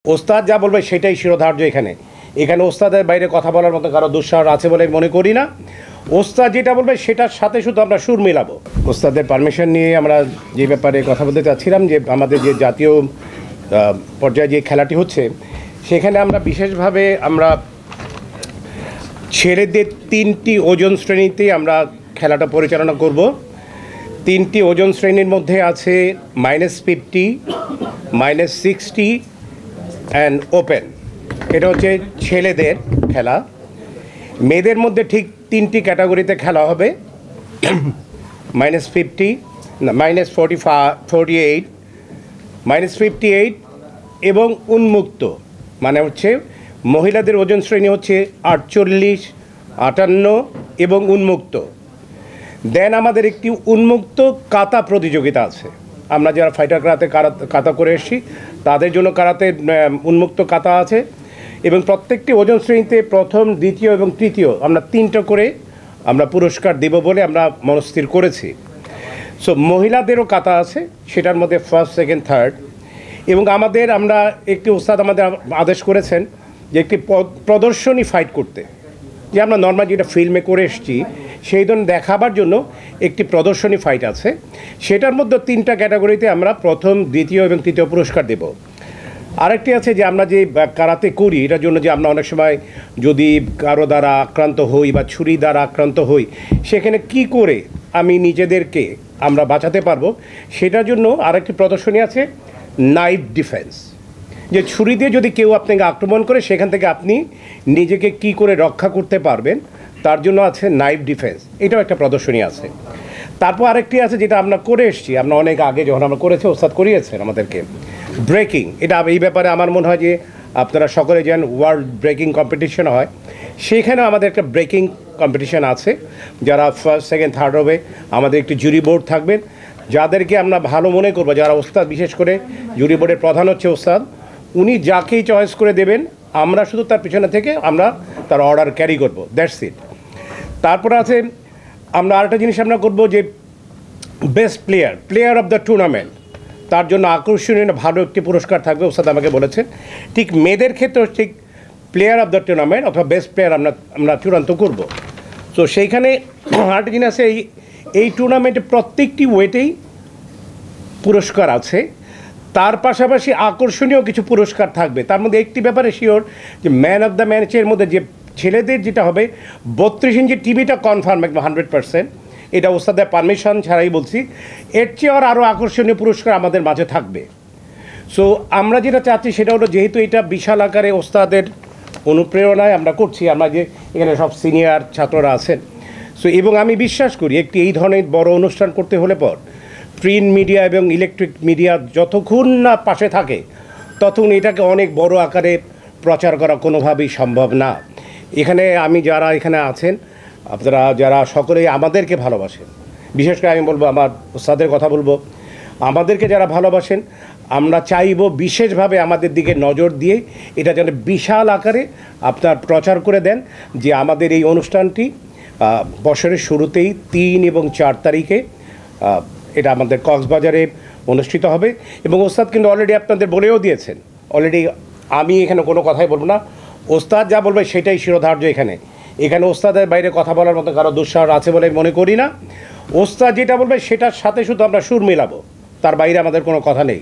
ওস্তাদ যা বলবে সেটাই শিরোধার্য। এখানে ওস্তাদের বাইরে কথা বলার মতো কারো দুঃসাহস আছে বলে মনে করি না। ওস্তাদ যেটা বলবে সেটার সাথে শুধু আমরা সুর মিলাবো। ওস্তাদের পারমিশন নিয়ে আমরা যে ব্যাপারে কথা বলতে চাচ্ছিলাম যে আমাদের যে জাতীয় পর্যায়ে যে খেলাটি হচ্ছে সেখানে আমরা বিশেষভাবে আমরা ছেলেদের 3টি ওজন শ্রেণীতে আমরা খেলাটা পরিচালনা করব। 3টি ওজন শ্রেণীর মধ্যে আছে -50, -60 অ্যান্ড ওপেন। এটা হচ্ছে ছেলেদের খেলা। মেয়েদের মধ্যে ঠিক 3টি ক্যাটাগরিতে খেলা হবে, -50, -48, -58 এবং উন্মুক্ত। মানে হচ্ছে মহিলাদের ওজন শ্রেণী হচ্ছে 48, 58 এবং উন্মুক্ত। দেন আমাদের একটি উন্মুক্ত কাতা প্রতিযোগিতা আছে। আমরা যারা ফাইটার কারাতে কাতা করে এসেছি তাদের জন্য কারাতে উন্মুক্ত কাতা আছে এবং প্রত্যেকটি ওজন শ্রেণীতে প্রথম, দ্বিতীয় এবং তৃতীয় আমরা 3টা করে আমরা পুরস্কার দেব বলে আমরা মনস্থির করেছি। সো মহিলাদেরও কাতা আছে, সেটার মধ্যে ফার্স্ট, সেকেন্ড, থার্ড। এবং আমরা একটি ওস্তাদ আমাদের আদেশ করেছেন যে একটি প্রদর্শনী ফাইট করতে, যে আমরা নর্মাল যেটা ফিল্মে করে এসেছি সেই ধরনের দেখাবার জন্য একটি প্রদর্শনী ফাইট আছে। সেটার মধ্যে 3টা ক্যাটাগরিতে আমরা প্রথম, দ্বিতীয় এবং তৃতীয় পুরস্কার দেব। আরেকটি আছে যে আমরা যে কারাতে করি এটার জন্য যে আমরা অনেক সময় যদি কারো দ্বারা আক্রান্ত হই বা ছুরি দ্বারা আক্রান্ত হই সেখানে কি করে আমি নিজেদেরকে আমরা বাঁচাতে পারবো সেটার জন্য আরেকটি প্রদর্শনী আছে, নাইফ ডিফেন্স। যে ছুরি দিয়ে যদি কেউ আপনাকে আক্রমণ করে সেখান থেকে আপনি নিজেকে কি করে রক্ষা করতে পারবেন তার জন্য আছে নাইফ ডিফেন্স, এটাও একটা প্রদর্শনী আছে। তারপর আরেকটি আছে যেটা আমরা করে এসেছি, আমরা অনেক আগে যখন আমরা করেছি ওস্তাদ করিয়েছেন আমাদেরকে, ব্রেকিং। এটা এই ব্যাপারে আমার মনে হয় যে আপনারা সকলে জানেন ওয়ার্ল্ড ব্রেকিং কম্পিটিশন হয়, সেখানেও আমাদের একটা ব্রেকিং কম্পিটিশন আছে। যারা ফার্স্ট, সেকেন্ড, থার্ড হবে আমাদের একটি জুরি বোর্ড থাকবেন যাদেরকে আমরা ভালো মনে করবো, যারা ওস্তাদ, বিশেষ করে জুরি বোর্ডের প্রধান হচ্ছে ওস্তাদ, উনি যাকেই চয়েস করে দেবেন আমরা শুধু তার পিছনে থেকে আমরা তার অর্ডার ক্যারি করবো, দ্যাটস ইট। তারপর আছে আমরা আরেকটা জিনিস আমরা করবো যে best player of the tournament, তার জন্য আকর্ষণীয় ভালো একটি পুরস্কার থাকবে, ওস্তাদ আমাকে বলেছেন। ঠিক মেয়েদের ক্ষেত্রেও ঠিক প্লেয়ার অফ দ্য টুর্নামেন্ট অথবা বেস্ট প্লেয়ার আমরা চূড়ান্ত করব। তো সেইখানে আরেকটা জিনিস আছে, এই টুর্নামেন্টে প্রত্যেকটি ওয়েটেই পুরস্কার আছে, তার পাশাপাশি আকর্ষণীয় কিছু পুরস্কার থাকবে। তার মধ্যে একটি ব্যাপারে শিওর যে ম্যান অফ দ্য ম্যাচের মধ্যে যে ছেলেদের যেটা হবে 32 ইঞ্চি টিভিটা কনফার্ম একদম 100%, এটা ওস্তাদের পারমিশন ছাড়াই বলছি। এর চেয়ে আরও আকর্ষণীয় পুরস্কার আমাদের মাঝে থাকবে। সো আমরা যেটা চাচ্ছি সেটা হলো, যেহেতু এটা বিশাল আকারে ওস্তাদের অনুপ্রেরণায় আমরা করছি, আমরা যে এখানে সব সিনিয়র ছাত্ররা আছেন, সো এবং আমি বিশ্বাস করি একটি এই ধরনের বড় অনুষ্ঠান করতে হলে পর প্রিন্ট মিডিয়া এবং ইলেকট্রিক মিডিয়া যতক্ষণ না পাশে থাকে ততক্ষণ এটাকে অনেক বড় আকারে প্রচার করা কোনোভাবেই সম্ভব না। এখানে যারা এখানে আছেন আপনারা যারা সকলেই আমাদেরকে ভালোবাসেন, বিশেষ করে আমি বলবো আমার ওস্তাদের কথা বলবো, আমাদেরকে যারা ভালোবাসেন আমরা চাইব বিশেষভাবে আমাদের দিকে নজর দিয়ে এটা যেন বিশাল আকারে আপনার প্রচার করে দেন যে আমাদের এই অনুষ্ঠানটি বছরের শুরুতেই 3 এবং 4 তারিখে এটা আমাদের কক্সবাজারে অনুষ্ঠিত হবে। এবং ওস্তাদ কিন্তু অলরেডি আপনাদের বলেও দিয়েছেন, অলরেডি আমি এখানে কোনো কথাই বলবো না, ওস্তাদ যা বলবে সেটাই শিরোধার্য। এখানে ওস্তাদের বাইরে কথা বলার মতো কারো দুঃসাহস আছে বলে মনে করি না। ওস্তাদ যেটা বলবে সেটার সাথে শুধু আমরা সুর মিলাবো, তার বাইরে আমাদের কোনো কথা নেই।